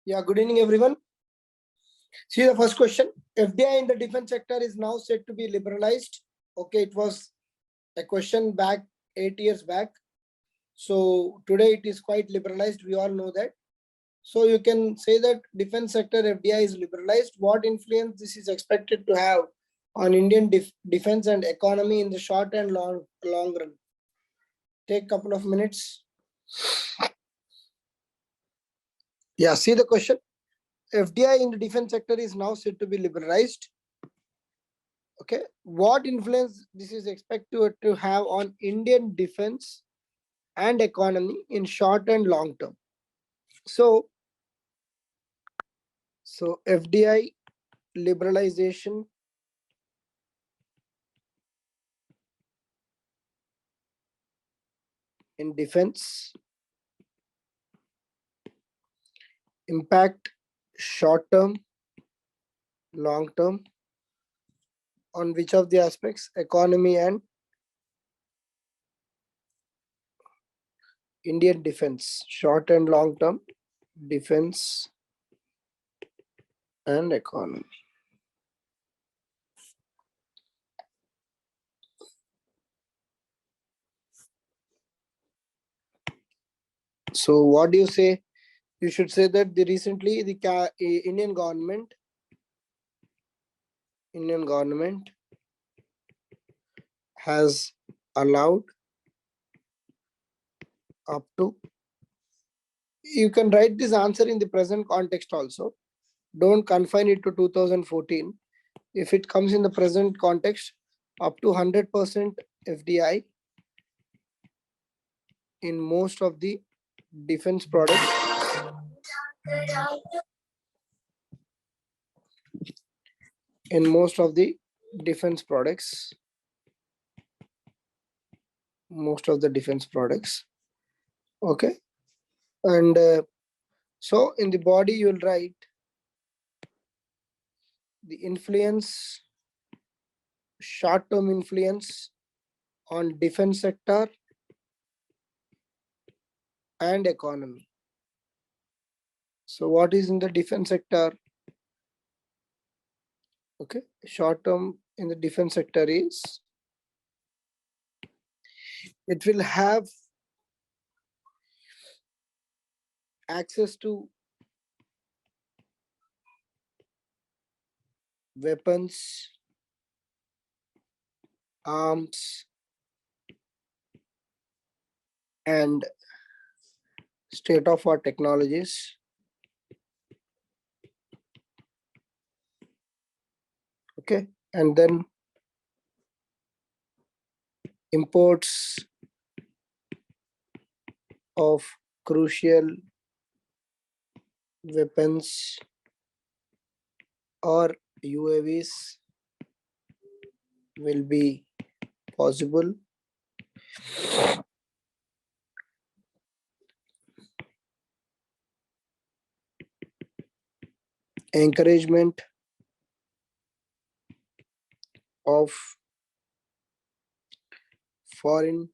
Yeah, good evening, everyone. See the first question. FDI in the defense sector is now said to be liberalized. Okay, it was a question back 8 years back. So today it is quite liberalized. We all know that. So you can say that defense sector FDI is liberalized. What influence this is expected to have on Indian defense and economy in the short and long run? Take a couple of minutes. Yeah, see the question. FDI in the defense sector is now said to be liberalized. Okay, what influence this is expected to have on Indian defense and economy in short and long term? So FDI liberalization in defense impact short term, long term on which of the aspects? Economy and Indian defense, short and long term, defense and economy. So what do you say? You should say that recently the Indian government has allowed up to, you can write this answer in the present context also. Don't confine it to 2014. If it comes in the present context, up to 100% FDI in most of the defense products. In most of the defense products. Okay. And so in the body, you will write the influence, short-term influence on defense sector and economy. So what is in the defense sector? Okay, short-term in the defense sector is, it will have access to weapons, arms, and state-of-art technologies. Okay, and then imports of crucial weapons or UAVs will be possible. Encouragement of foreign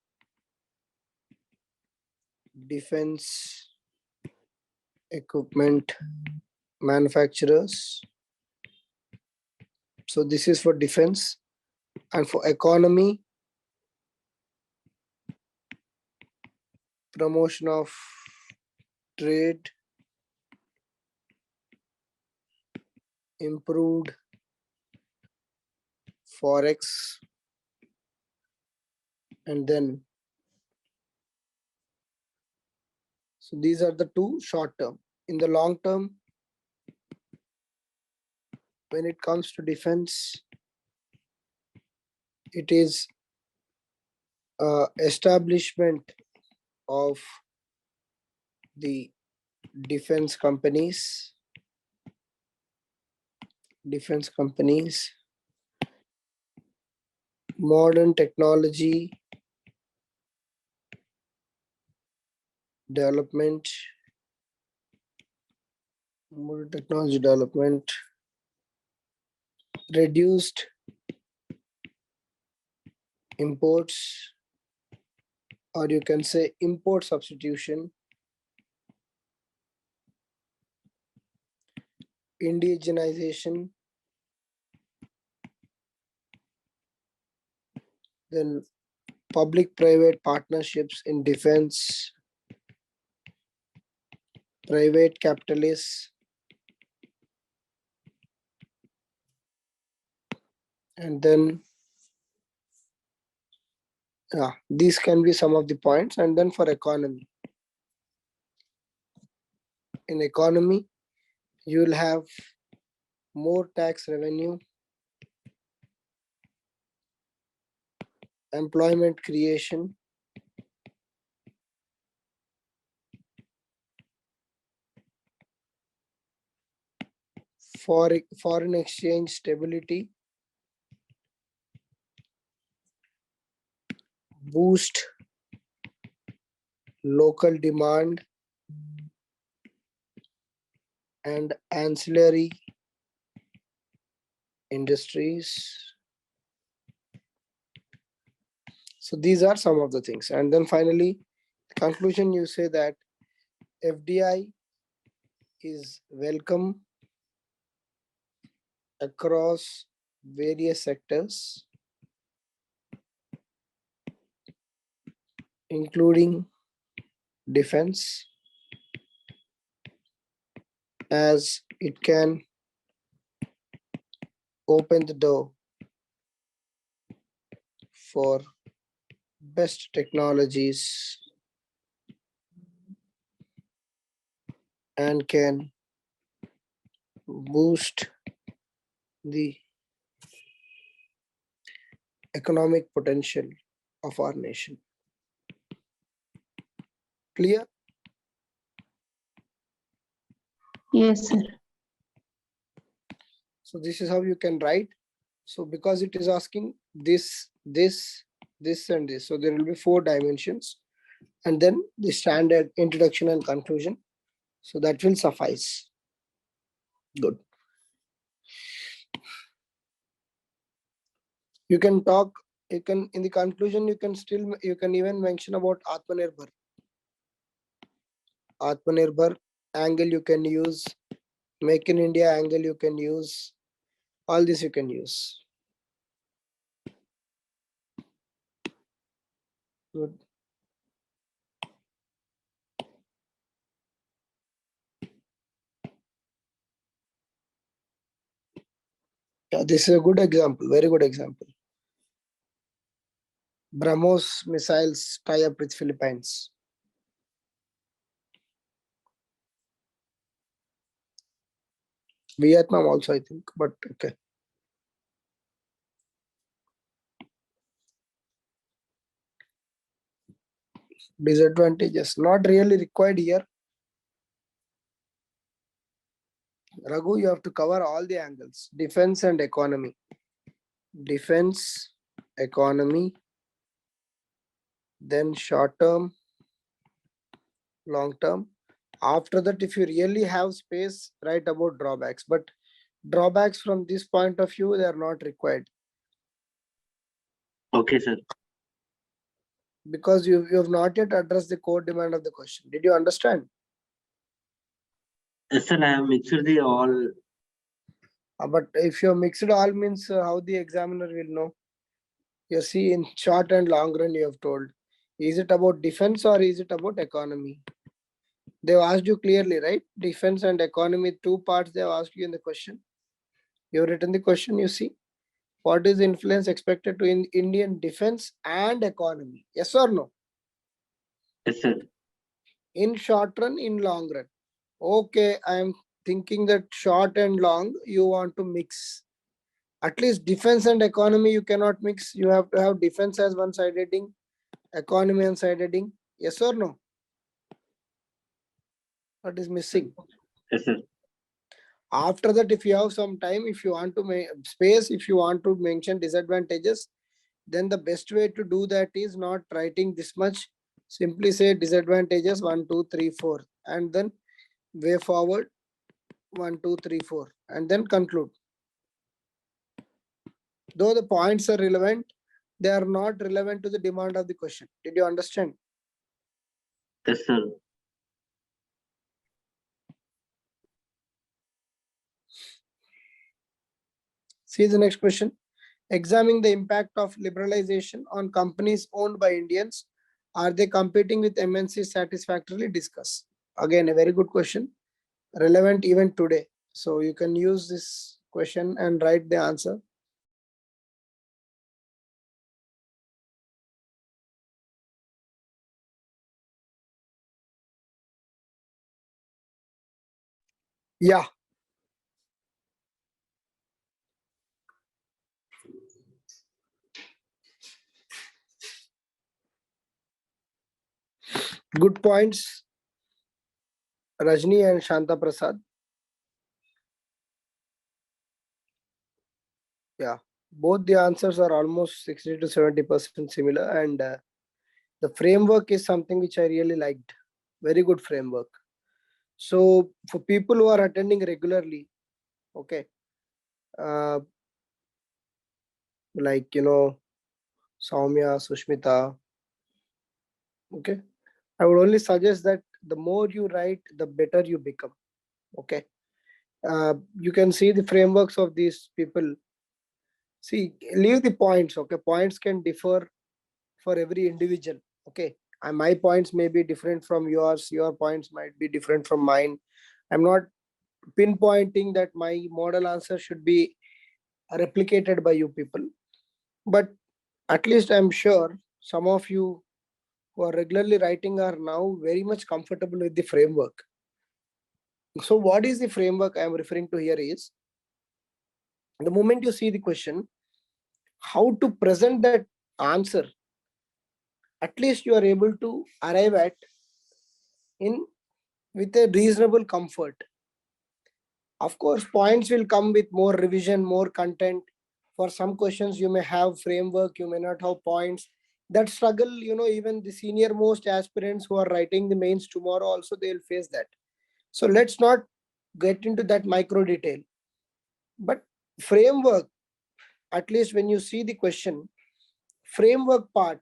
defense equipment manufacturers. So this is for defense. And for economy, promotion of trade, improved forex, and then, so these are the two short term. In the long term, when it comes to defense, it is establishment of the defense companies, modern technology development, reduced imports, or you can say import substitution, indigenization, then public-private partnerships in defense, private capitalists, and then these can be some of the points. And then for economy, in economy, you will have more tax revenue, employment creation, foreign exchange stability, boost local demand, and ancillary industries. So these are some of the things. And then finally, conclusion, you say that FDI is welcome across various sectors, including defense, as it can open the door for best technologies and can boost the economic potential of our nation. Clear? Yes, sir. So this is how you can write. So because it is asking this, this, this, and this, so there will be 4 dimensions, and then the standard introduction and conclusion. So that will suffice. Good. You can talk, you can, in the conclusion, you can even mention about Atmanirbhar. Atmanirbhar angle you can use, Make in India angle you can use, all this you can use. Good. Yeah, this is a good example, very good example. BrahMos missiles tie up with Philippines. Vietnam also, I think, but okay. Disadvantages, not really required here. Raghu, you have to cover all the angles. Defense and economy. Defense, economy, then short term, long term. After that, if you really have space, write about drawbacks. But drawbacks from this point of view, they are not required. Okay, sir. Because you have not yet addressed the core demand of the question. Did you understand? Yes, sir, I have mixed the all. But if you mixed all means how the examiner will know? You see, in short and long run, you have told. Is it about defense or is it about economy? They've asked you clearly, right? Defense and economy, 2 parts they have asked you in the question. You've written the question, you see. What is the influence expected to in Indian defense and economy? Yes or no? Yes, sir. In short run, in long run. Okay, I am thinking that short and long, you want to mix. At least defense and economy, you cannot mix. You have to have defense as one side heading, economy on side heading. Yes or no? What is missing? Yes, sir. After that, if you have some time, if you want to make space, if you want to mention disadvantages, then the best way to do that is not writing this much. Simply say disadvantages 1, 2, 3, 4, and then way forward 1, 2, 3, 4, and then conclude. Though the points are relevant, they are not relevant to the demand of the question. Did you understand? Yes, sir. See the next question. Examining the impact of liberalization on companies owned by Indians. Are they competing with MNCs satisfactorily? Discuss. Again, a very good question, relevant even today. So you can use this question and write the answer. Yeah. Good points, Rajni and Shanta Prasad. Yeah, both the answers are almost 60 to 70% similar, and the framework is something which I really liked. Very good framework. So for people who are attending regularly, okay, like Soumya, Sushmita, okay, I would only suggest that the more you write, the better you become. Okay, you can see the frameworks of these people. See, leave the points. Okay, points can differ for every individual. Okay, and my points may be different from yours. Your points might be different from mine. I'm not pinpointing that my model answer should be replicated by you people, but at least I'm sure some of you who are regularly writing are now very much comfortable with the framework. So what is the framework I'm referring to here is, the moment you see the question, how to present that answer, at least you are able to arrive at in with a reasonable comfort. Of course, points will come with more revision, more content. For some questions, you may have framework, you may not have points. That struggle, even the senior most aspirants who are writing the mains tomorrow also, they'll face that. So let's not get into that micro detail. But framework, at least when you see the question, framework part,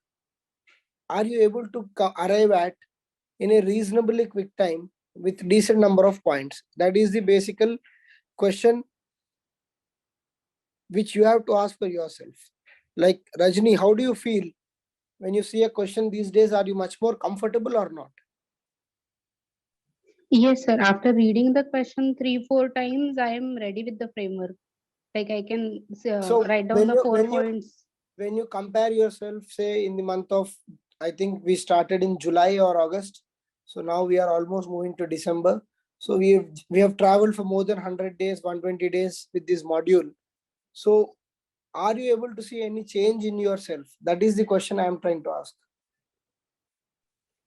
are you able to arrive at in a reasonably quick time with decent number of points? That is the basic question which you have to ask for yourself. Like Rajni, how do you feel when you see a question these days? Are you much more comfortable or not? Yes, sir. After reading the question 3-4 times, I am ready with the framework. Like I can So write down when the you 4 points. when you compare yourself, say in the month of, I think we started in July or August, so now we are almost moving to December. So we have traveled for more than 100 days, 120 days with this module. So are you able to see any change in yourself? That is the question I am trying to ask.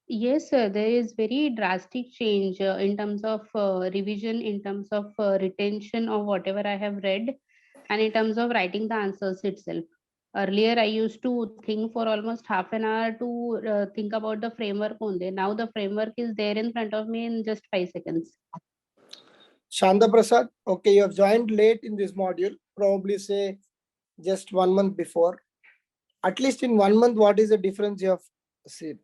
Yes, sir. There is very drastic change in terms of revision, in terms of retention of whatever I have read, and in terms of writing the answers itself. Earlier, I used to think for almost half an hour to think about the framework only. Now the framework is there in front of me in just 5 seconds. Shanda Prasad, okay, you have joined late in this module, probably say just 1 month before. At least in 1 month, what is the difference you have seen?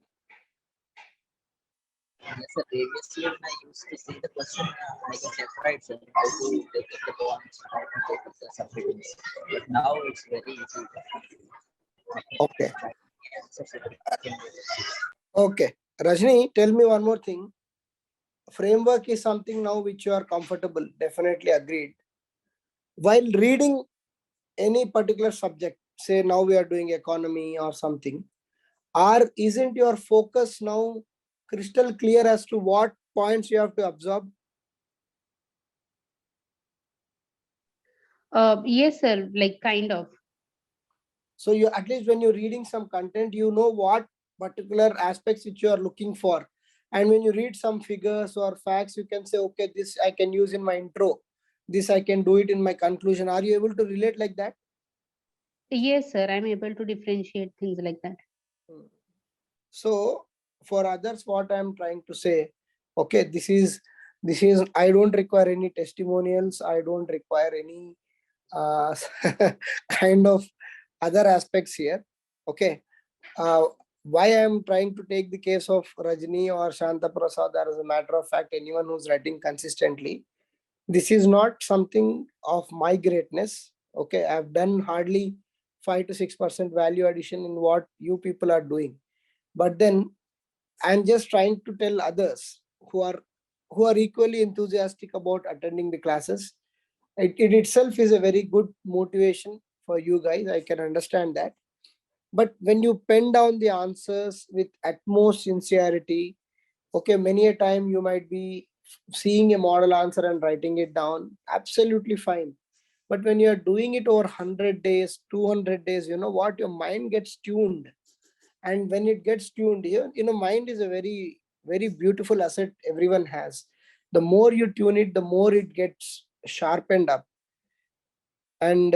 Yes, sir. Previously, when I used to see the question, I can left right, sir, how to take up the points, how to take up the subheadings. But now it's very easy. Okay. Okay. Rajni, tell me one more thing. Framework is something now which you are comfortable, definitely agreed. While reading any particular subject, say now we are doing economy or something, isn't your focus now crystal clear as to what points you have to absorb? Yes, sir. Like kind of. So you, at least when you're reading some content, you know what particular aspects which you are looking for. And when you read some figures or facts, you can say, okay, this I can use in my intro. This I can do it in my conclusion. Are you able to relate like that? Yes, sir. I'm able to differentiate things like that. So for others, what I'm trying to say, okay, this is I don't require any testimonials. I don't require any kind of other aspects here. Okay. Why I'm trying to take the case of Rajni or Shanta Prasad, or as a matter of fact, anyone who's writing consistently, this is not something of my greatness. Okay, I've done hardly 5 to 6% value addition in what you people are doing. But then I'm just trying to tell others who are equally enthusiastic about attending the classes. It itself is a very good motivation for you guys. I can understand that. But when you pen down the answers with utmost sincerity, okay, many a time you might be seeing a model answer and writing it down, absolutely fine. But when you're doing it over 100 days, 200 days, you know what, your mind gets tuned. And when it gets tuned here, mind is a very, very beautiful asset everyone has. The more you tune it, the more it gets sharpened up. And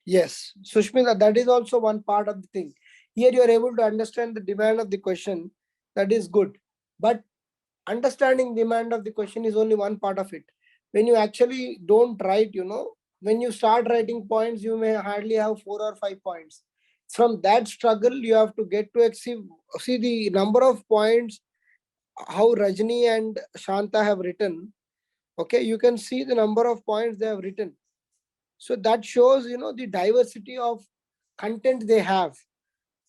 yes, Sushmita, that is also one part of the thing. Here you are able to understand the demand of the question. That is good. But understanding demand of the question is only one part of it. When you actually don't write, when you start writing points, you may hardly have 4 or 5 points. From that struggle, you have to get to see the number of points, how Rajni and Shanta have written. Okay, you can see the number of points they have written. So that shows, the diversity of content they have.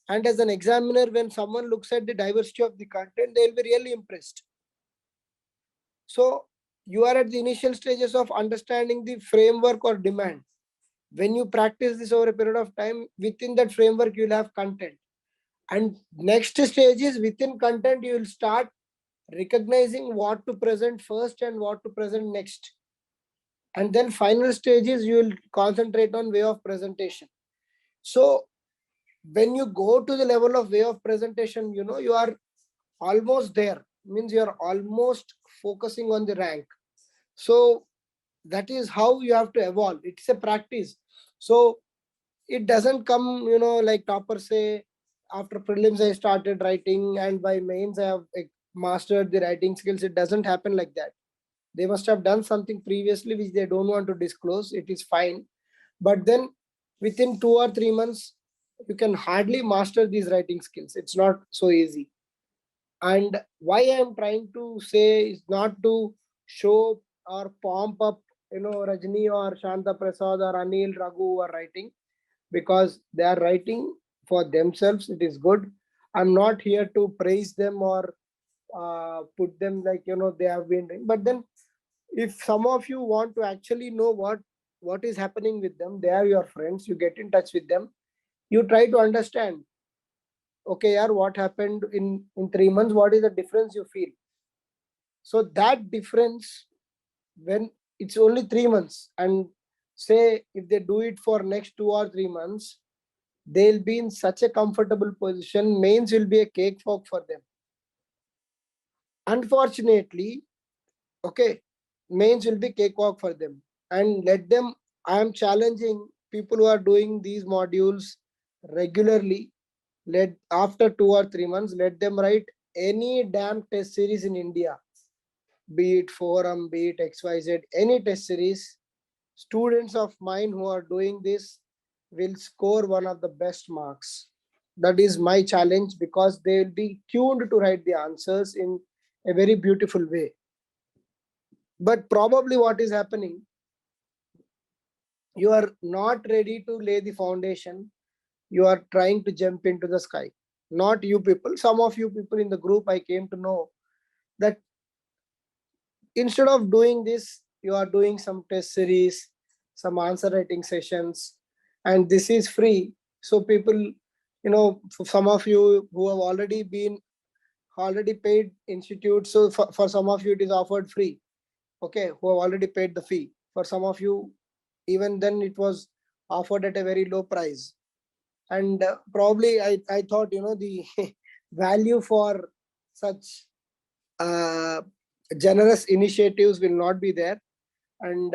And as an examiner, when someone looks at the diversity of the content, they'll be really impressed. So you are at the initial stages of understanding the framework or demand. When you practice this over a period of time, within that framework, you'll have content. And next stage is within content, you will start recognizing what to present first and what to present next. And then final stages, you will concentrate on way of presentation. So when you go to the level of way of presentation, you are almost there. Means you are almost focusing on the rank. So that is how you have to evolve. It's a practice. So it doesn't come, like toppers say, after prelims I started writing and by mains I have mastered the writing skills. It doesn't happen like that. They must have done something previously which they don't want to disclose. It is fine. But then within 2 or 3 months, you can hardly master these writing skills. It's not so easy. And why I am trying to say is not to show or pomp up, Rajni or Shanta Prasad or Anil, Raghu are writing, because they are writing for themselves. It is good. I'm not here to praise them or put them like, they have been doing. But then if some of you want to actually know what is happening with them, they are your friends, you get in touch with them, you try to understand, okay, yaar, what happened in 3 months, what is the difference you feel. So that difference, when it's only 3 months, and say if they do it for next 2 or 3 months, they'll be in such a comfortable position. Mains will be a cakewalk for them. Unfortunately, okay, mains will be cakewalk for them. And let them, I am challenging people who are doing these modules regularly, let after 2 or 3 months, let them write any damn test series in India, be it forum, be it XYZ, any test series. Students of mine who are doing this will score one of the best marks. That is my challenge, because they will be tuned to write the answers in a very beautiful way. But probably what is happening, you are not ready to lay the foundation. You are trying to jump into the sky. Not you people. Some of you people in the group, I came to know that instead of doing this, you are doing some test series, some answer writing sessions, and this is free. So people, for some of you who have already paid institute, so for some of you it is offered free. Okay, who have already paid the fee. For some of you, even then it was offered at a very low price. And probably I thought, the value for such generous initiatives will not be there. And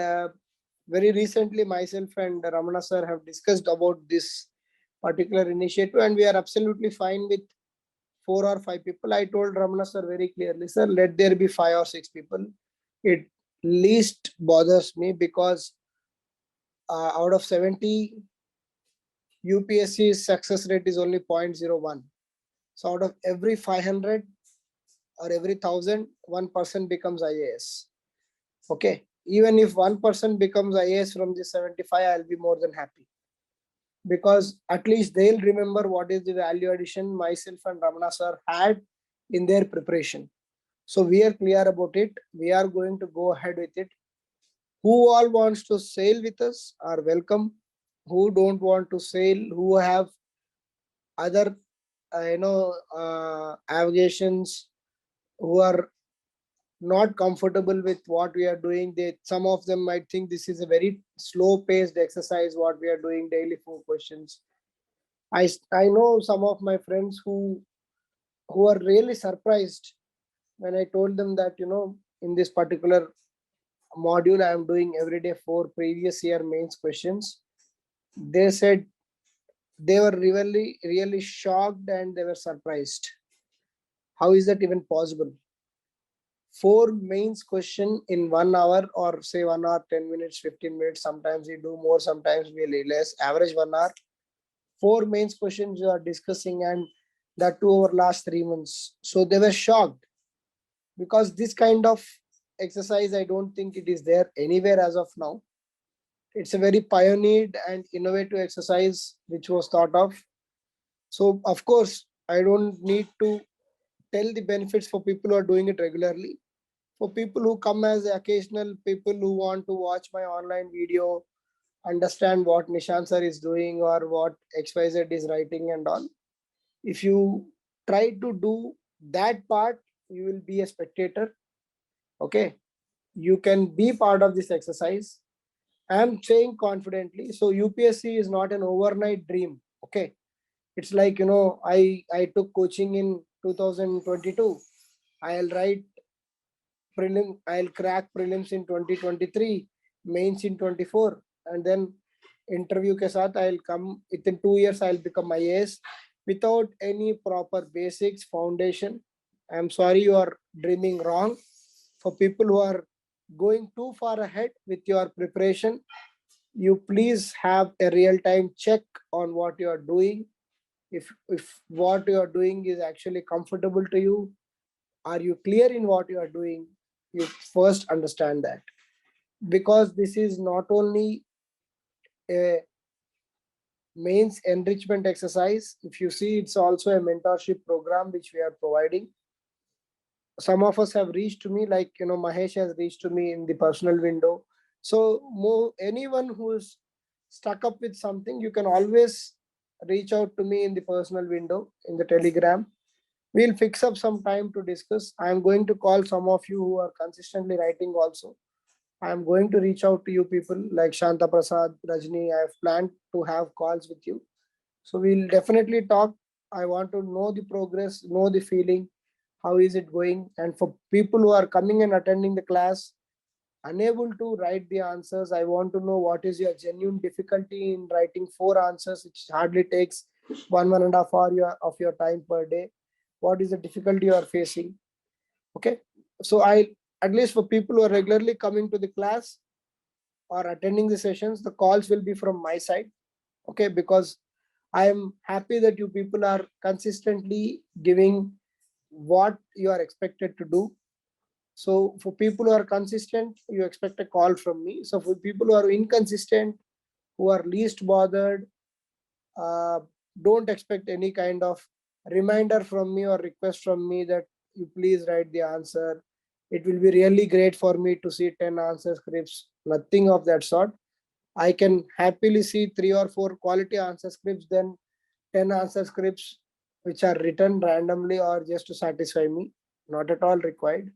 very recently myself and Ramana sir have discussed about this particular initiative, and we are absolutely fine with 4 or 5 people. I told Ramana sir very clearly, sir, let there be 5 or 6 people. It least bothers me, because out of 70, UPSC's success rate is only 0.01. So out of every 500 or every 1,000, 1% becomes IAS. Okay. even if 1% becomes IAS from the 75, I'll be more than happy. Because at least they'll remember what is the value addition myself and Ramana sir had in their preparation. So we are clear about it. We are going to go ahead with it. Who all wants to sail with us are welcome. Who don't want to sail, who have other avocations, who are not comfortable with what we are doing, some of them might think this is a very slow paced exercise what we are doing, daily 4 questions. I know some of my friends who are really surprised when I told them that in this particular module I am doing every day 4 previous year mains questions. They said they were really shocked and they were surprised. How is that even possible? 4 mains question in 1 hour, or say 1 hour, 10 minutes, 15 minutes. Sometimes we do more, sometimes we less. Average 1 hour. 4 mains questions you are discussing, and that too over last 3 months. So they were shocked, because this kind of exercise, I don't think it is there anywhere as of now. It's a very pioneered and innovative exercise which was thought of. So of course, I don't need to tell the benefits for people who are doing it regularly. For people who come as occasional people who want to watch my online video, understand what Nishant sir is doing or what XYZ is writing and all. If you try to do that part, you will be a spectator. Okay. You can be part of this exercise. I'm saying confidently. So UPSC is not an overnight dream. Okay. It's like, I took coaching in 2022. I'll write I'll crack prelims in 2023, mains in 24, and then interview ke saath I'll come within 2 years. I'll become IAS without any proper basics foundation. I'm sorry, you are dreaming wrong. For people who are going too far ahead with your preparation, you please have a real-time check on what you are doing. If what you are doing is actually comfortable to you, are you clear in what you are doing? You first understand that, because this is not only a mains enrichment exercise. If you see, it's also a mentorship program which we are providing. Some of us have reached to me, like Mahesh has reached to me in the personal window. So anyone who is stuck up with something, you can always reach out to me in the personal window in the Telegram. We'll fix up some time to discuss. I am going to call some of you who are consistently writing also. I am going to reach out to you people like Shanta Prasad, Rajni. I have planned to have calls with you. So we'll definitely talk. I want to know the progress, know the feeling, how is it going. And for people who are coming and attending the class, unable to write the answers, I want to know what is your genuine difficulty in writing 4 answers, which hardly takes 1.5 hour of your time per day. What is the difficulty you are facing? Okay. So at least for people who are regularly coming to the class or attending the sessions, the calls will be from my side. Okay. Because I am happy that you people are consistently giving what you are expected to do. So for people who are consistent, you expect a call from me. So for people who are inconsistent, who are least bothered, don't expect any kind of reminder from me or request from me that you please write the answer. It will be really great for me to see 10 answer scripts. Nothing of that sort. I can happily see 3 or 4 quality answer scripts than 10 answer scripts which are written randomly or just to satisfy me. Not at all required.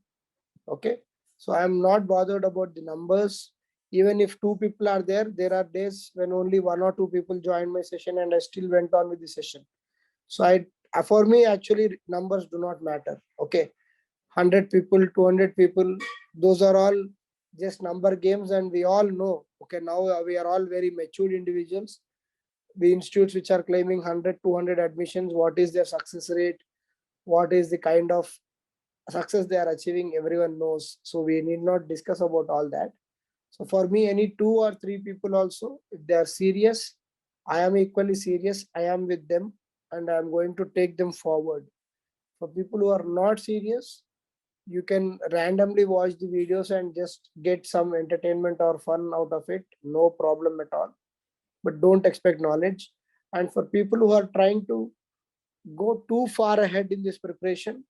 Okay. So I'm not bothered about the numbers. Even if 2 people are there, there are days when only 1 or 2 people joined my session and I still went on with the session. So for me, actually, numbers do not matter. Okay. 100 people, 200 people, those are all just number games, and we all know. Okay. Now we are all very matured individuals. The institutes which are claiming 100, 200 admissions, what is their success rate? What is the kind of success they are achieving? Everyone knows. So we need not discuss about all that. So for me, any 2 or 3 people also, if they are serious, I am equally serious. I am with them and I am going to take them forward. For people who are not serious, You can randomly watch the videos and just get some entertainment or fun out of it. No problem at all. But don't expect knowledge. And for people who are trying to go too far ahead in this preparation,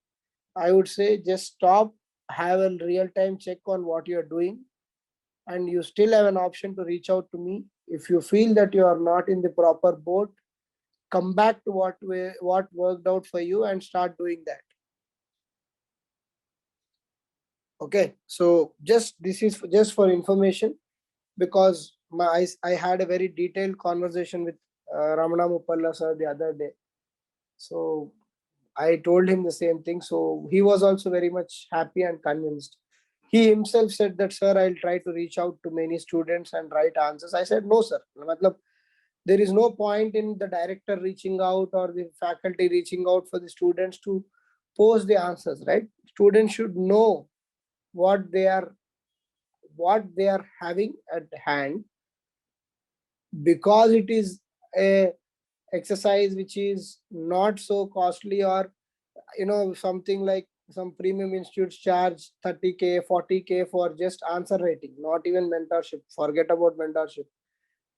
I would say just stop, have a real-time check on what you're doing, and you still have an option to reach out to me. If you feel that you are not in the proper boat, come back to what worked out for you and start doing that. Okay, so this is just for information, because I had a very detailed conversation with Ramana Mupalla sir the other day. So I told him the same thing. So he was also very much happy and convinced. He himself said that, sir, I'll try to reach out to many students and write answers. I said, no, sir. There is no point in the director reaching out or the faculty reaching out for the students to post the answers, right? Students should know what they are having at hand, because it is a exercise which is not so costly, or something like some premium institutes charge 30K 40K for just answer writing, not even mentorship. Forget about mentorship,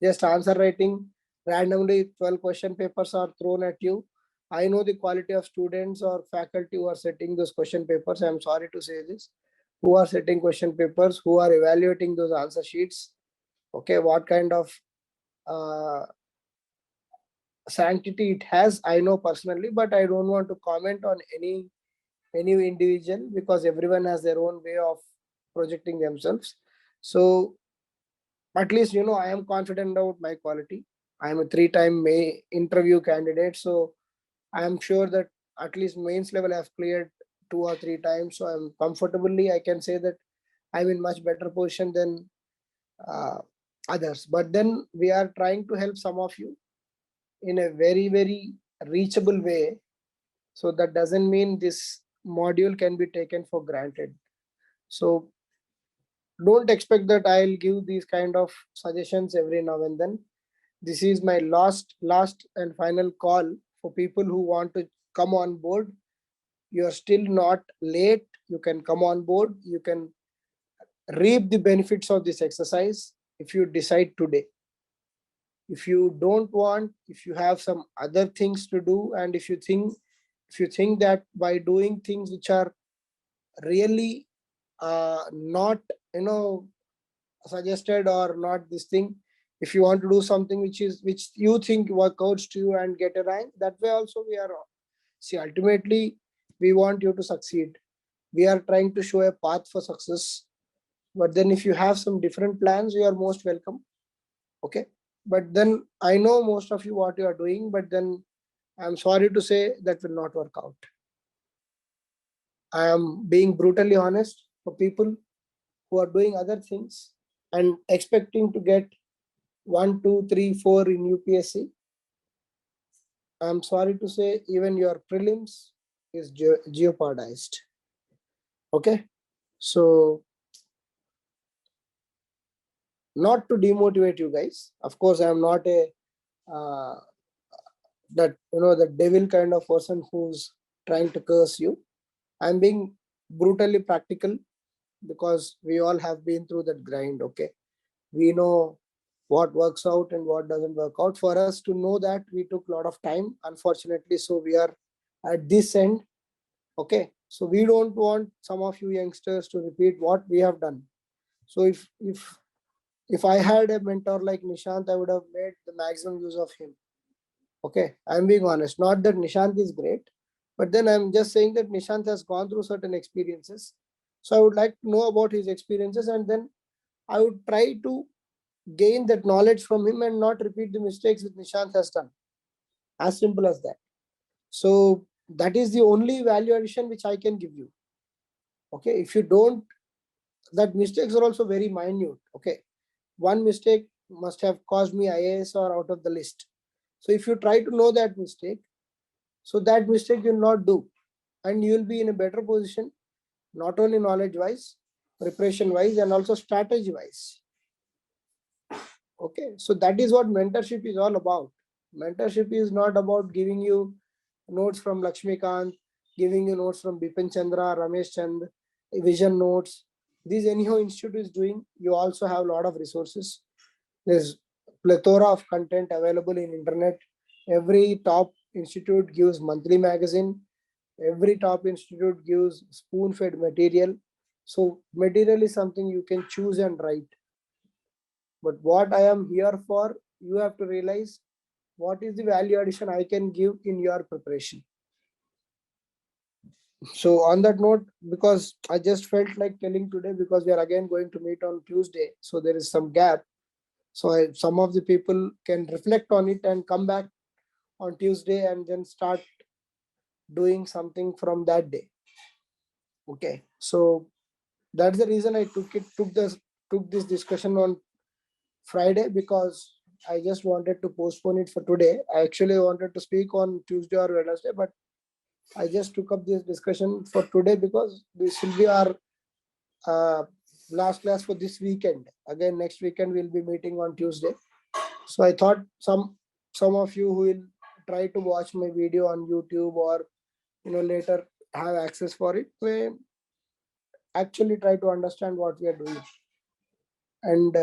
just answer writing. Randomly 12 question papers are thrown at you. I know the quality of students or faculty who are setting those question papers. I'm sorry to say this, who are setting question papers, who are evaluating those answer sheets. Okay, what kind of sanctity it has, I know personally, but I don't want to comment on any individual, because everyone has their own way of projecting themselves. So at least I am confident about my quality. I am a 3-time May interview candidate, so I am sure that at least mains level I have cleared 2 or 3 times. So I'm comfortably, I can say that I'm in much better position than others. But then we are trying to help some of you in a very, very reachable way. So that doesn't mean this module can be taken for granted. So don't expect that I'll give these kind of suggestions every now and then. This is my last and final call for people who want to come on board. You are still not late. You can come on board. You can reap the benefits of this exercise if you decide today. If you don't want, if you have some other things to do, and if you think that by doing things which are really not suggested or not this thing, if you want to do something which you think works to you and get a rank, that way also we are. See, ultimately we want you to succeed. We are trying to show a path for success. But then if you have some different plans, you are most welcome. Okay, but then I know most of you what you are doing, but then I'm sorry to say that will not work out. I am being brutally honest. For people who are doing other things and expecting to get 1, 2, 3, 4 in UPSC, I'm sorry to say even your prelims is jeopardized. Okay, so not to demotivate you guys. Of course, I am not a the devil kind of person who's trying to curse you. I'm being brutally practical, because we all have been through that grind. Okay, we know what works out and what doesn't work out. For us to know that, we took a lot of time, unfortunately. So we are at this end. Okay, so we don't want some of you youngsters to repeat what we have done. So if I had a mentor like Nishant, I would have made the maximum use of him. Okay, I'm being honest. Not that Nishant is great, but then I'm just saying that Nishant has gone through certain experiences. So I would like to know about his experiences, and then I would try to gain that knowledge from him and not repeat the mistakes that Nishant has done. As simple as that. So that is the only value addition which I can give you. Okay, if you don't, that mistakes are also very minute. Okay, one mistake must have caused me IAS or out of the list. So if you try to know that mistake, so that mistake you will not do, and you will be in a better position, not only knowledge wise, preparation wise, and also strategy wise. Okay, so that is what mentorship is all about. Mentorship is not about giving you notes from Lakshmikant, giving you notes from Bipin Chandra, Ramesh Chand, vision notes. These anyhow institute is doing. You also have a lot of resources. There's plethora of content available in internet. Every top institute gives monthly magazine. Every top institute gives spoon-fed material. So material is something you can choose and write. But what I am here for, you have to realize what is the value addition I can give in your preparation. So on that note, because I just felt like telling today, because we are again going to meet on Tuesday, so there is some gap. So some of the people can reflect on it and come back on Tuesday and then start doing something from that day. Okay, so that's the reason I took this discussion on Friday, because I just wanted to postpone it for today. I actually wanted to speak on Tuesday or Wednesday, but I just took up this discussion for today because this will be our last class for this weekend. Again, next weekend we'll be meeting on Tuesday. So I thought some of you who will try to watch my video on YouTube or later have access for it may actually try to understand what we are doing. And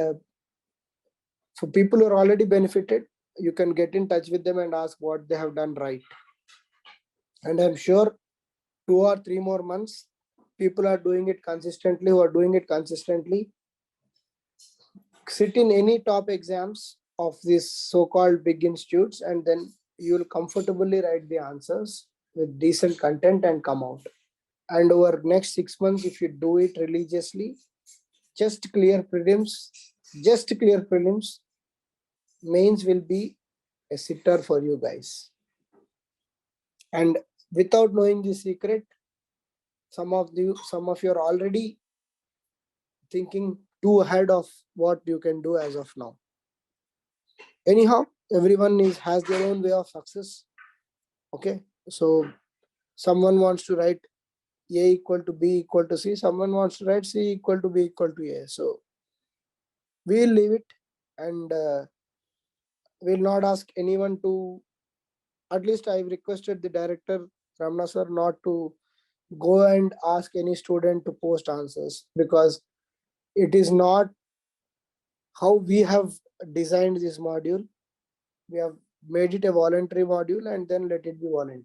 for people who are already benefited, you can get in touch with them and ask what they have done right. And I'm sure 2 or 3 more months, people are doing it consistently, who are doing it consistently. Sit in any top exams of these so-called big institutes, and then you will comfortably write the answers with decent content and come out. And over next 6 months, if you do it religiously, just clear prelims, mains will be a sitter for you guys. And without knowing the secret, some of you are already thinking too ahead of what you can do as of now. Anyhow, everyone has their own way of success. Okay, so someone wants to write A equal to B equal to C, someone wants to write C equal to B equal to A. So we'll leave it, and we'll not ask anyone to, at least I've requested the director Ramna sir not to go and ask any student to post answers, because it is not how we have designed this module. We have made it a voluntary module, and then let it be voluntary.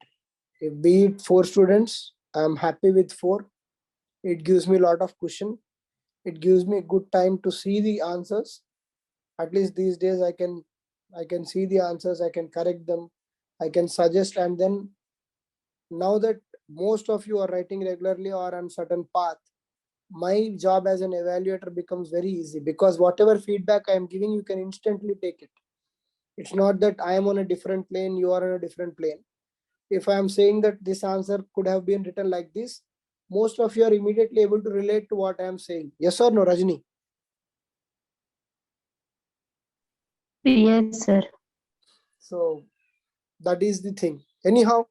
If be it 4 students, I'm happy with 4. It gives me a lot of cushion. It gives me good time to see the answers. At least these days I can see the answers, I can correct them, I can suggest. And then now that most of you are writing regularly or on certain path, my job as an evaluator becomes very easy, because whatever feedback I am giving, you can instantly take it. It's not that I am on a different plane, you are on a different plane. If I am saying that this answer could have been written like this, most of you are immediately able to relate to what I am saying. Yes or no, Rajni? Yes, sir. So that is the thing. Anyhow,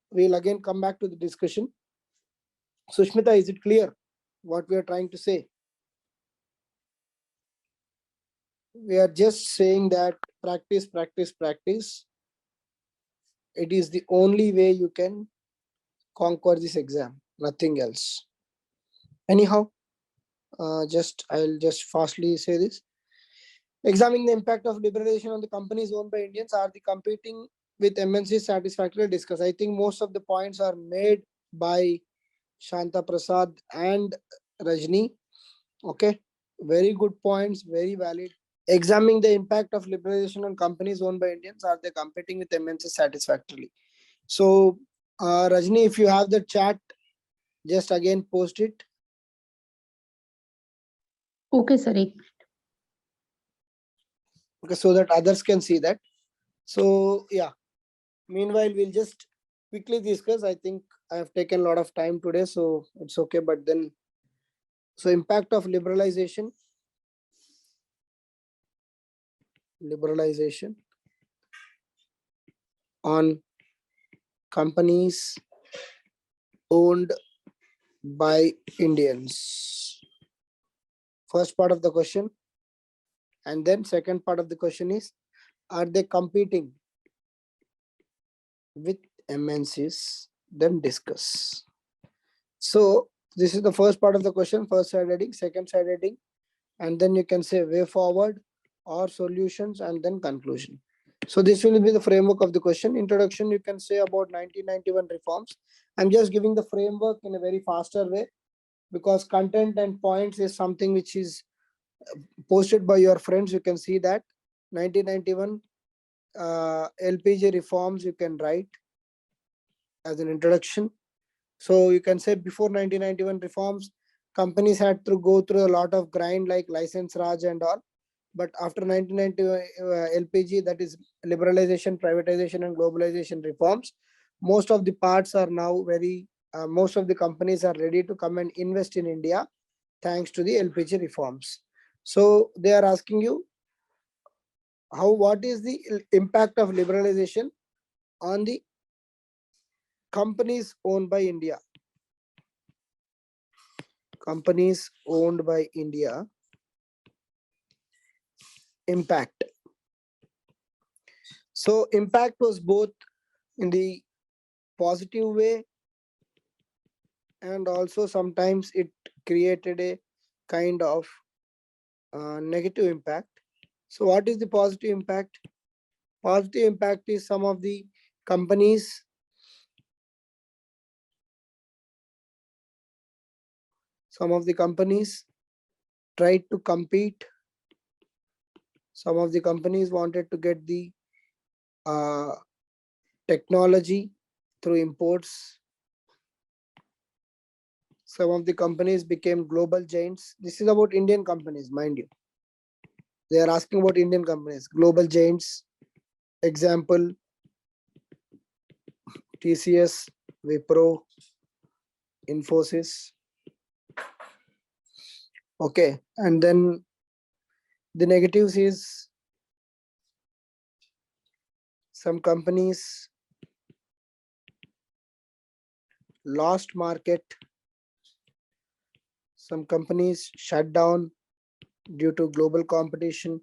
we'll again come back to the discussion. Sushmita, is it clear what we are trying to say? We are just saying that practice. It is the only way you can conquer this exam, nothing else. Anyhow, I'll just fastly say this. Examining the impact of liberalization on the companies owned by Indians. Are the competing with MNCs satisfactorily discussed? I think most of the points are made by Shanta Prasad and Rajni. Okay, very good points, very valid. Examining the impact of liberalization on companies owned by Indians. Are they competing with MNCs satisfactorily? So, Rajni, if you have the chat, just again post it. Okay, sir. Okay, so that others can see that. So yeah, meanwhile we'll just quickly discuss. I think I have taken a lot of time today, so it's okay. But then, so impact of liberalization on companies owned by Indians. First part of the question, and then second part of the question is, are they competing with MNCs? Then discuss. So This is the first part of the question, first side heading, second side heading, and then you can say way forward or solutions and then conclusion. So this will be the framework of the question. Introduction, you can say about 1991 reforms. I'm just giving the framework in a very faster way because content and points is something which is posted by your friends. You can see that 1991 LPG reforms you can write as an introduction. So you can say before 1991 reforms, companies had to go through a lot of grind like license Raj and all. But after 1990 LPG, that is liberalization, privatization and globalization reforms, most of the parts are now most of the companies are ready to come and invest in India thanks to the LPG reforms. So they are asking you what is the impact of liberalization on the companies owned by India? Companies owned by India, impact. So impact was both in the positive way and also sometimes it created a kind of negative impact. So what is the positive impact? Positive impact is some of the companies tried to compete. Some of the companies wanted to get the technology through imports. Some of the companies became global giants. This is about Indian companies, mind you. They are asking about Indian companies, global giants. Example, TCS, Wipro, Infosys. Okay, and then the negatives is some companies lost market. Some companies shut down due to global competition.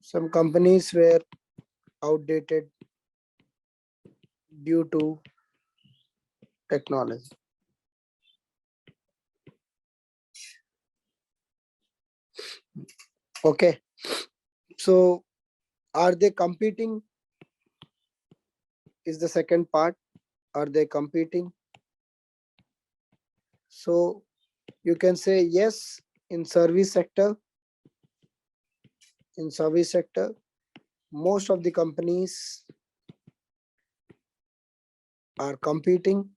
Some companies were outdated due to technology. Okay, so are they competing? Is the second part. Are they competing? So you can say yes in service sector. In service sector, most of the companies are competing.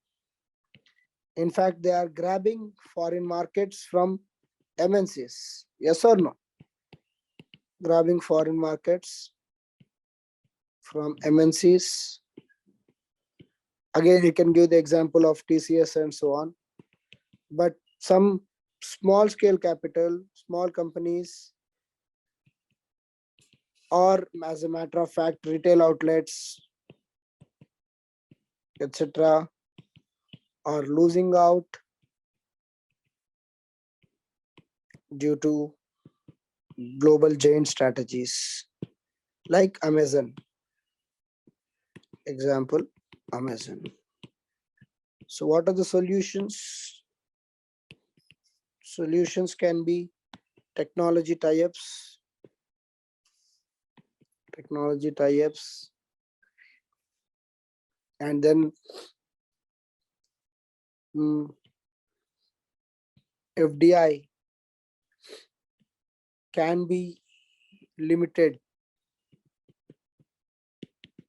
In fact, they are grabbing foreign markets from MNCs. Yes or no? Grabbing foreign markets from MNCs. Again, you can give the example of TCS and so on. But some small scale capital, small companies, or as a matter of fact, retail outlets, etc., are losing out due to global giant strategies like Amazon. Example, Amazon. So what are the solutions? Solutions can be technology tie-ups, and then FDI can be limited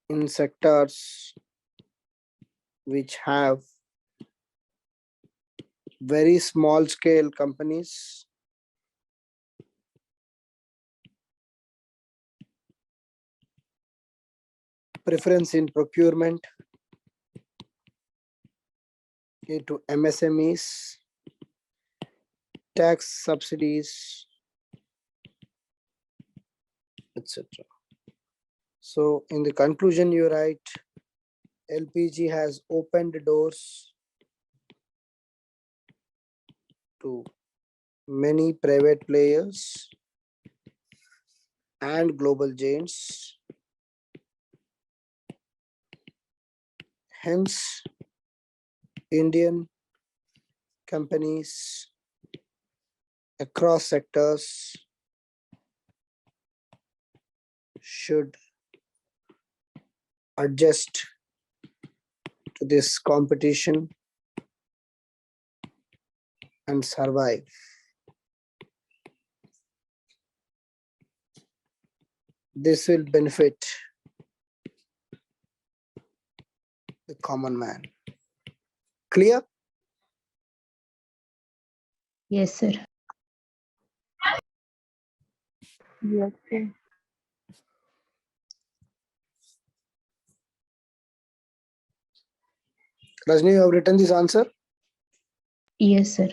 in sectors which have very small scale companies. Preference in procurement to MSMEs, tax subsidies, etc. So in the conclusion, you write LPG has opened doors to many private players and global giants. Hence, Indian companies across sectors should adjust to this competition and survive. This will benefit the common man. Clear? Yes, sir. Yes, sir. Rajni, you have written this answer? Yes, sir.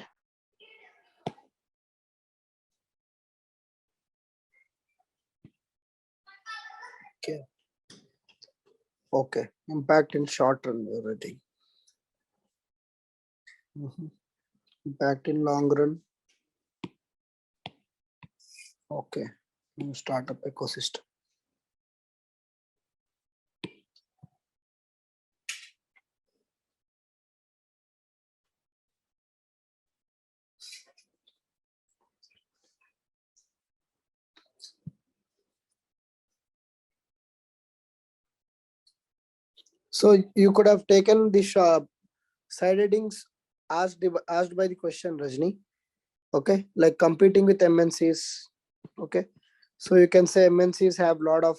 Okay. Impact in short run, you're writing. Impact in long run. Okay. New startup ecosystem. So you could have taken the side headings asked by the question, Rajni. Okay, like competing with MNCs. Okay, so you can say MNCs have a lot of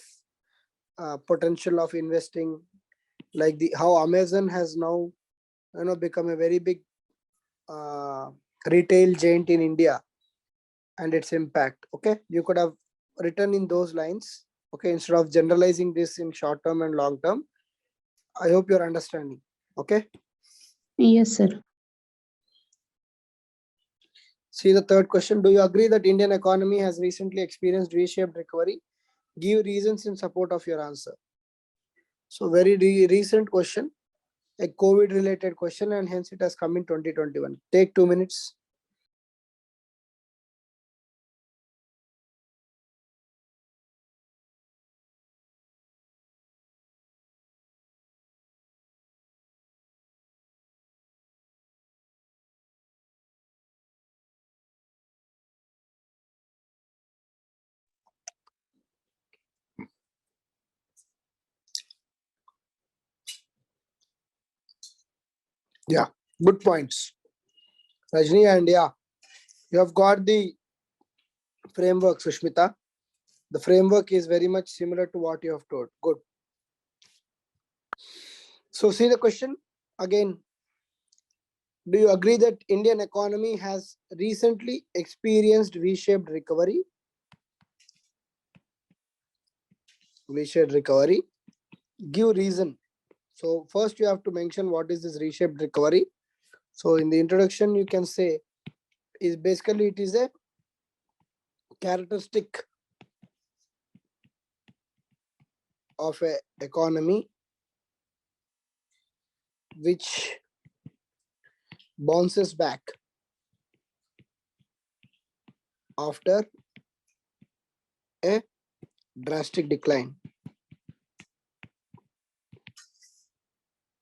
potential of investing, like the how Amazon has now become a very big retail giant in India and its impact. Okay, you could have written in those lines. Okay, instead of generalizing this in short term and long term. I hope you're understanding. Okay. Yes, sir. See the third question. Do you agree that Indian economy has recently experienced V-shaped recovery? Give reasons in support of your answer. So very recent question, a COVID related question, and hence it has come in 2021. Take 2 minutes. Yeah, good points, Rajni, and yeah, you have got the framework, Sushmita. The framework is very much similar to what you have told. Good. So see the question again. Do you agree that Indian economy has recently experienced V-shaped recovery? V-shaped recovery. Give reason. So first you have to mention what is this reshaped recovery. So in the introduction, you can say is basically it is a characteristic of a economy which bounces back after a drastic decline.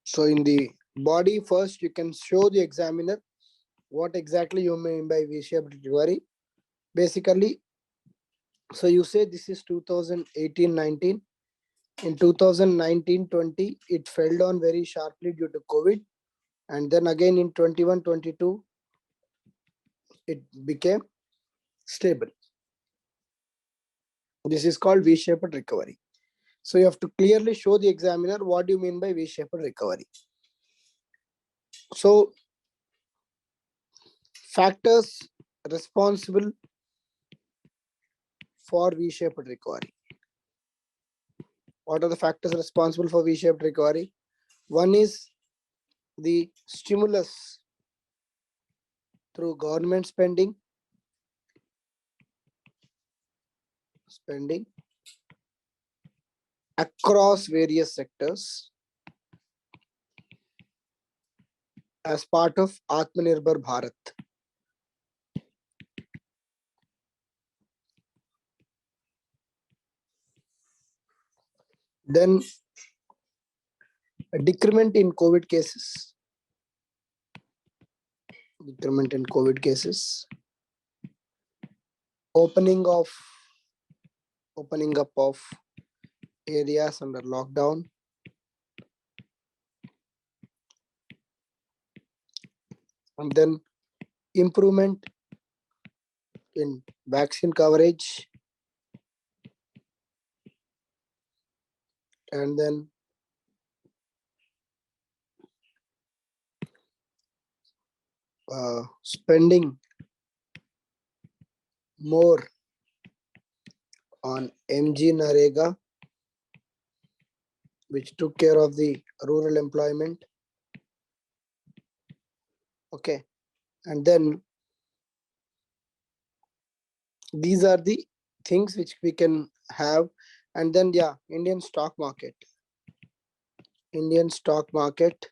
So in the body, first you can show the examiner what exactly you mean by V-shaped recovery. Basically, so you say this is 2018-19. In 2019-20, it fell down very sharply due to COVID. And then again in 21-22, it became stable. This is called V-shaped recovery. So you have to clearly show the examiner what do you mean by V-shaped recovery. So factors responsible for V-shaped recovery. What are the factors responsible for V-shaped recovery? One is the stimulus through government spending across various sectors as part of Atmanirbhar Bharat. Then A decrement in COVID cases. Decrement in COVID cases. Opening up of areas under lockdown. And then improvement in vaccine coverage. And then spending more on MG Narega, which took care of the rural employment. Okay, and then these are the things which we can have. And then Indian stock market. Indian stock market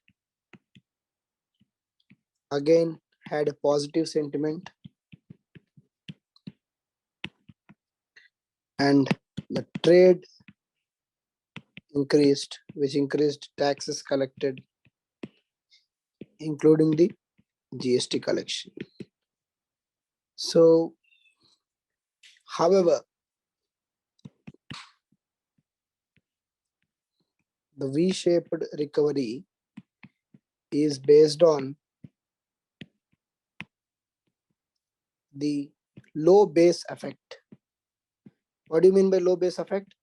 again had a positive sentiment, and the trade increased, which increased taxes collected, including the GST collection. So, however, the V-shaped recovery is based on the low base effect. What do you mean by low base effect?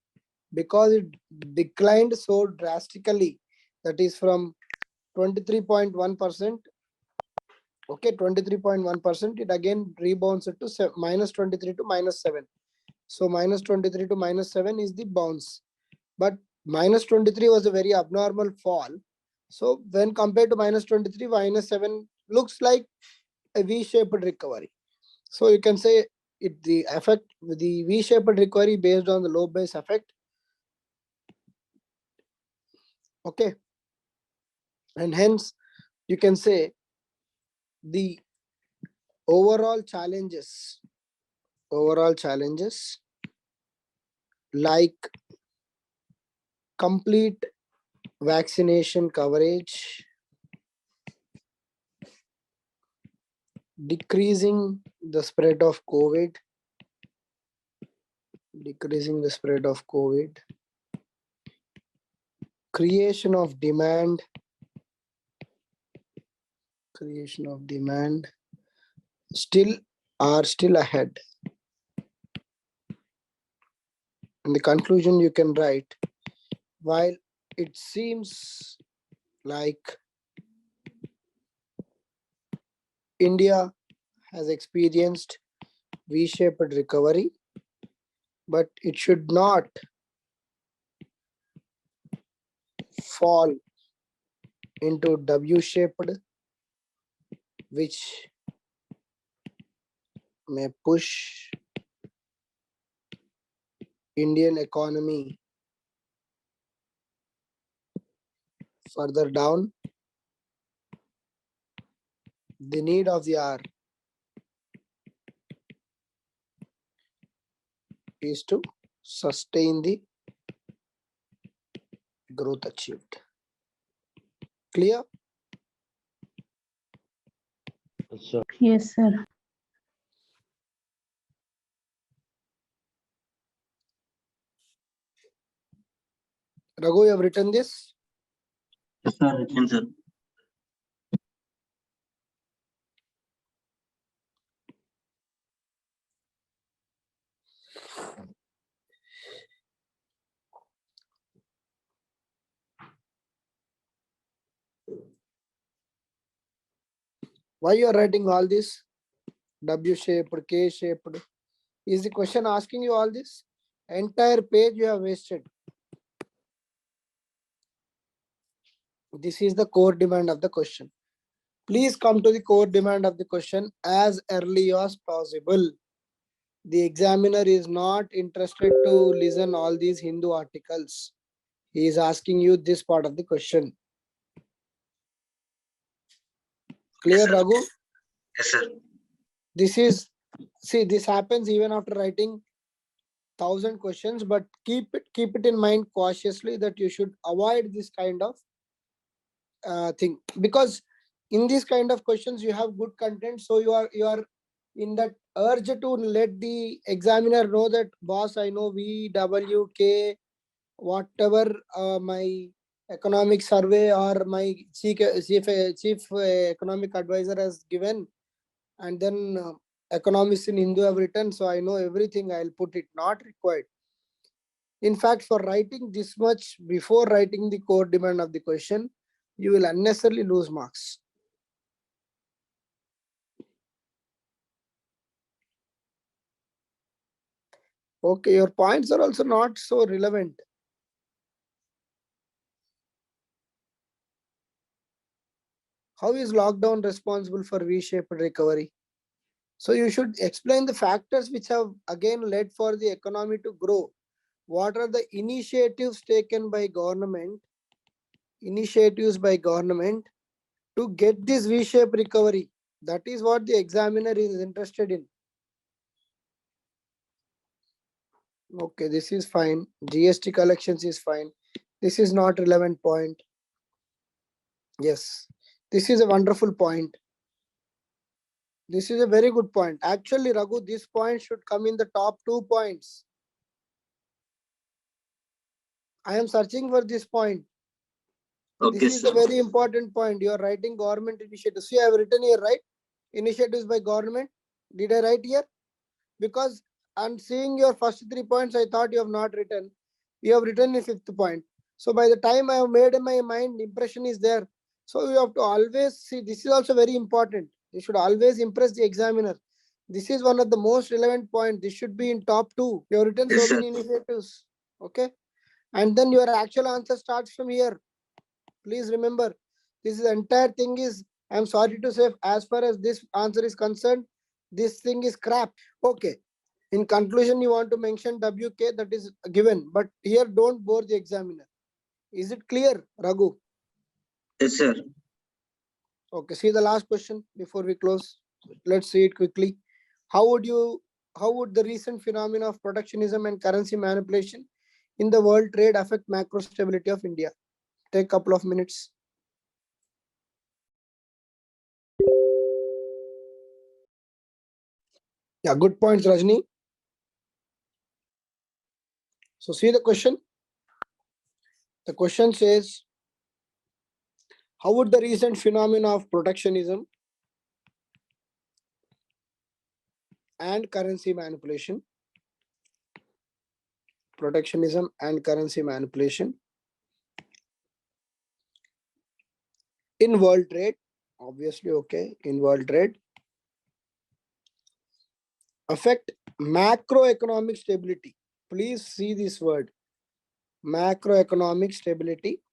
Because it declined so drastically, that is from 23.1%. Okay, 23.1%. It again rebounds it to minus 23 to minus 7. So minus 23 to minus 7 is the bounce. But minus 23 was a very abnormal fall. So when compared to minus 23, minus 7 looks like a V-shaped recovery. So you can say the effect, the V-shaped recovery based on the low base effect. Okay. And hence you can say the overall challenges like complete vaccination coverage, decreasing the spread of COVID, creation of demand, still ahead. In the conclusion, you can write, while it seems like India has experienced V-shaped recovery, but it should not fall into W-shaped, which may push Indian economy further down. The need of the hour is to sustain the growth achieved. Clear? Yes, sir. Raghu, you have written this? Yes, sir. Written, sir. Why you are writing all this? W-shaped, K-shaped. Is the question asking you all this? Entire page you have wasted. This is the core demand of the question. Please come to the core demand of the question as early as possible. The examiner is not interested to listen all these Hindu articles. He is asking you this part of the question. Clear, Raghu? Yes, sir. This happens even after writing 1,000 questions, but keep it in mind cautiously that you should avoid this kind of thing, because in these kind of questions you have good content, so you are in that urge to let the examiner know that boss, I know VWK whatever my economic survey or my chief economic advisor has given, and then economists in Hindu have written, so I know everything, I'll put it. Not required. In fact, for writing this much before writing the core demand of the question, you will unnecessarily lose marks. Okay, your points are also not so relevant. How is lockdown responsible for V-shaped recovery? So you should explain the factors which have again led for the economy to grow. What are the initiatives taken by government? Initiatives by government to get this V-shaped recovery. That is what the examiner is interested in. Okay, this is fine. GST collections is fine. This is not relevant point. Yes, this is a wonderful point. This is a very good point. Actually, Raghu, this point should come in the top 2 points. I am searching for this point. Okay, This is a very important point. You are writing government initiatives. See, I have written here, right? Initiatives by government. Did I write here? Because I'm seeing your first 3 points, I thought you have not written. You have written a 5th point. So by the time I have made in my mind, impression is there. So you have to always see, this is also very important. You should always impress the examiner. This is one of the most relevant points. This should be in top 2. You have written Yes, so sir. many initiatives. Okay. And then your actual answer starts from here. Please remember, this is entire thing is, I'm sorry to say, as far as this answer is concerned, this thing is crap. Okay. In conclusion, you want to mention WK, that is given, but here don't bore the examiner. Is it clear, Raghu? Yes, sir. Okay, see the last question before we close. Let's see it quickly. How would the recent phenomena of protectionism and currency manipulation in the world trade affect macro stability of India? Take a couple of minutes. Yeah, good points, Rajni. So see the question. The question says, how would the recent phenomena of protectionism and currency manipulation in world trade, obviously, okay, in world trade, affect macroeconomic stability? Please see this word, macroeconomic stability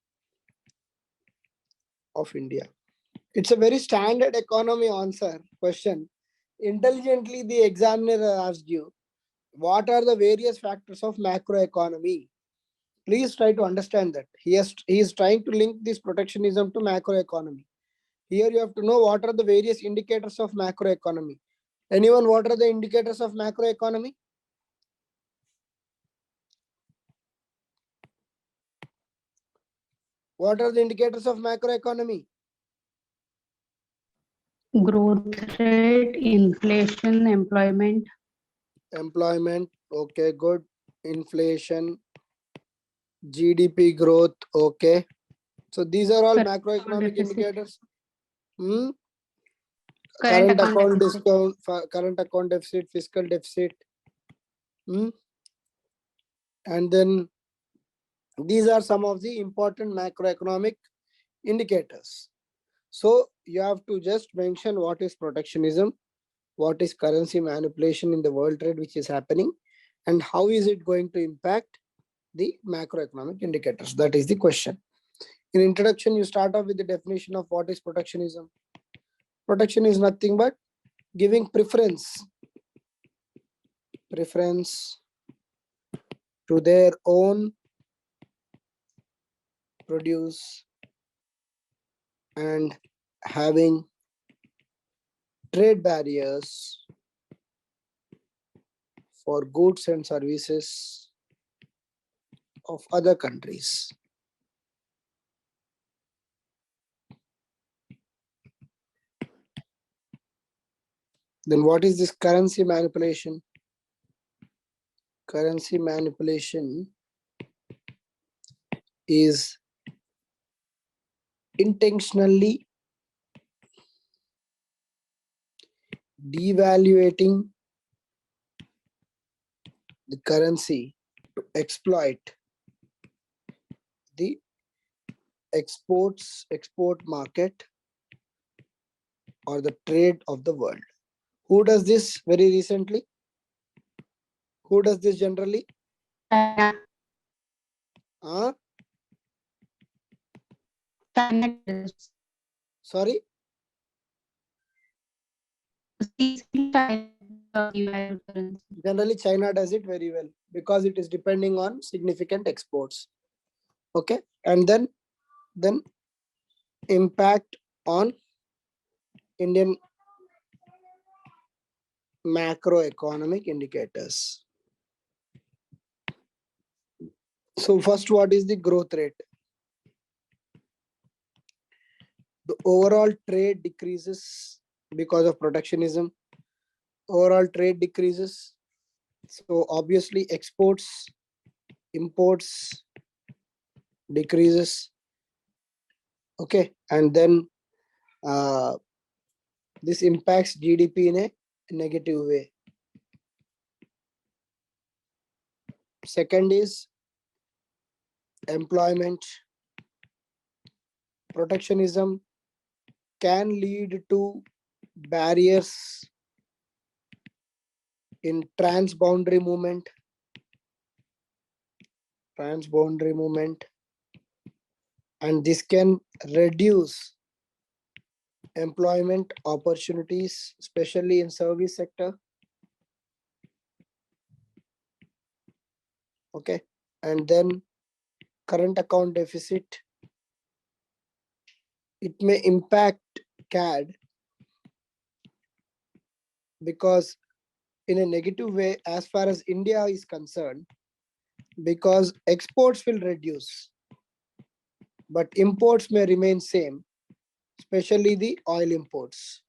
of India. It's a very standard economy answer question. Intelligently, the examiner asked you, what are the various factors of macroeconomy? Please try to understand that. He is trying to link this protectionism to macroeconomy. Here you have to know what are the various indicators of macroeconomy. Anyone, what are the indicators of macroeconomy? What are the indicators of macroeconomy? Growth rate, inflation, employment. Employment, okay, good. Inflation, GDP growth, okay. So these are all Current macroeconomic deficit. indicators. Hmm? Current Current account account deficit. discount, current account deficit, fiscal deficit. And then these are some of the important macroeconomic indicators. So you have to just mention what is protectionism, what is currency manipulation in the world trade which is happening, and how is it going to impact the macroeconomic indicators. That is the question. In introduction, you start off with the definition of what is protectionism. Protection is nothing but giving preference to their own produce and having trade barriers for goods and services of other countries. Then what is this currency manipulation? Currency manipulation is intentionally devaluating the currency to exploit the export market or the trade of the world. Who does this very recently? Who does this generally? China. Huh? China does. Sorry? Generally, China does it very well because it is depending on significant exports. Okay, and then impact on Indian macroeconomic indicators. So first, what is the growth rate? The overall trade decreases because of protectionism. Overall trade decreases. So obviously exports, imports decreases. Okay, and then this impacts GDP in a negative way. Second is employment. Protectionism can lead to barriers in transboundary movement, and this can reduce employment opportunities, especially in service sector. Okay, and then current account deficit. It may impact CAD because in a negative way as far as India is concerned, because exports will reduce, but imports may remain same, especially the oil imports.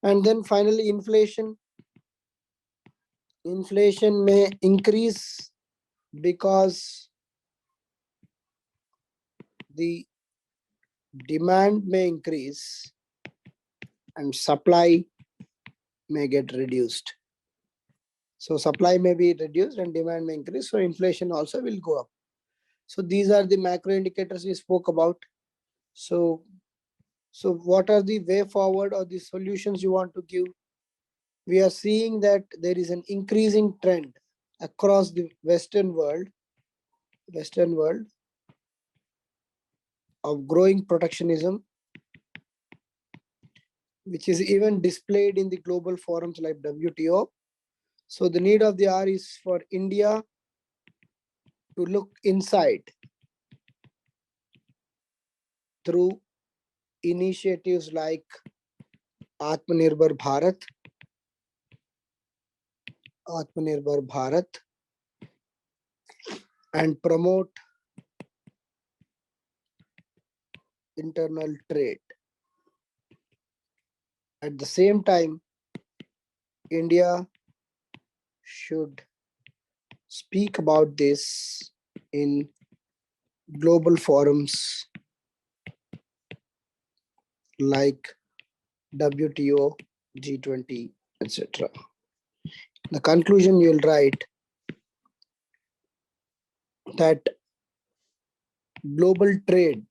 And then finally, inflation. Inflation may increase because the demand may increase and supply may get reduced. So supply may be reduced and demand may increase. So inflation also will go up. So these are the macro indicators we spoke about. So what are the way forward or the solutions you want to give? We are seeing that there is an increasing trend across the Western world of growing protectionism, which is even displayed in the global forums like WTO. So the need of the hour is for India to look inside through initiatives like Atmanirbhar Bharat, and promote internal trade. At the same time, India should speak about this in global forums like WTO, G20, etc. The conclusion you will write that global trade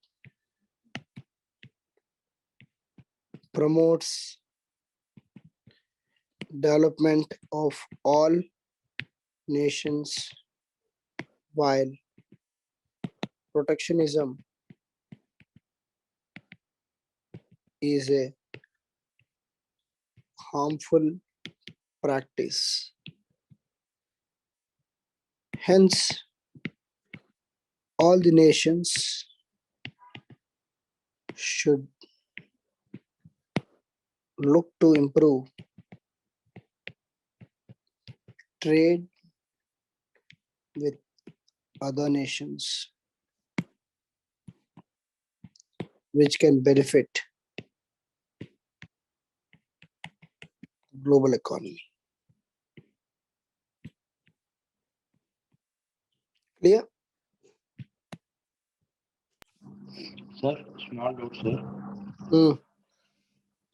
promotes development of all nations, while protectionism is a harmful practice. Hence, all the nations should look to improve trade with other nations, which can benefit global economy. Clear? Sir, small doubt, sir. Hmm.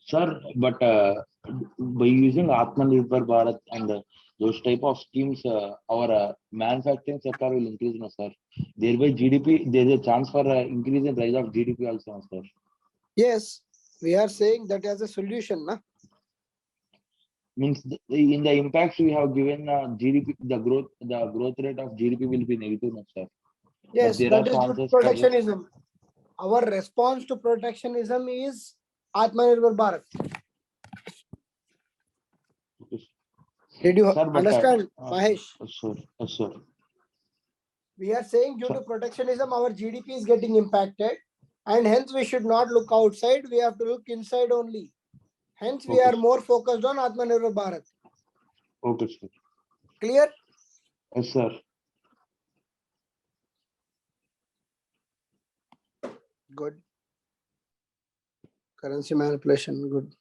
Sir, but by using Atmanirbhar Bharat and those type of schemes, our manufacturing sector will increase, no, sir. Thereby GDP, there is a chance for increase in rise of GDP also, no, sir. Yes, we are saying that as a solution, na? Means in the impacts we have given GDP, the growth rate of GDP will be negative, no, sir. Yes, there that are is due to chances for this. protectionism. Our response to protectionism is Atmanirbhar Bharat. Did you Sir, but, understand, Mahesh? Sir. We are saying due Sir. to protectionism, our GDP is getting impacted, and hence we should not look outside. We have to look inside only. Hence, we Okay, are sir. more focused on Atmanirbhar Bharat. Okay, sir. Clear? Yes, sir. Good. Currency manipulation, good.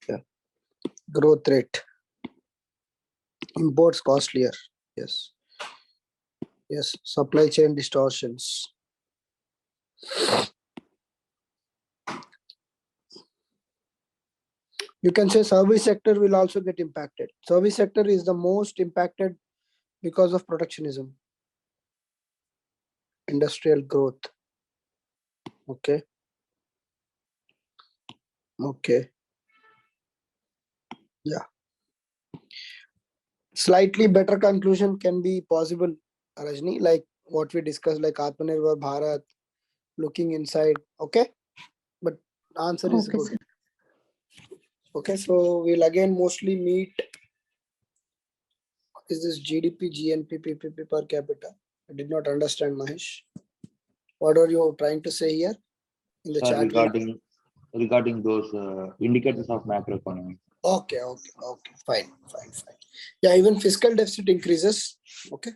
Yeah. Growth rate. Imports costlier. Yes. Yes. Supply chain distortions. You can say service sector will also get impacted. Service sector is the most impacted because of protectionism. Industrial growth. Okay. Okay. Yeah. Slightly better conclusion can be possible, Rajni, like what we discussed, like Atmanirbhar Bharat, looking inside. Okay. But answer is Okay, good. sir. Okay. So we'll again mostly meet. Is this GDP, GNP, PPP per capita? I did not understand, Mahesh. What are you trying to say here in the Sir, chat? regarding those indicators of macroeconomy. Okay, fine. Yeah, even fiscal deficit increases. Okay,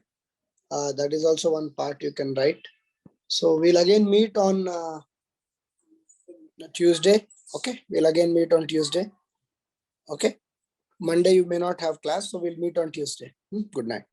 that is also one part you can write. So we'll again meet on Tuesday. Okay, we'll again meet on Tuesday. Okay, Monday you may not have class, so we'll meet on Tuesday. Good night.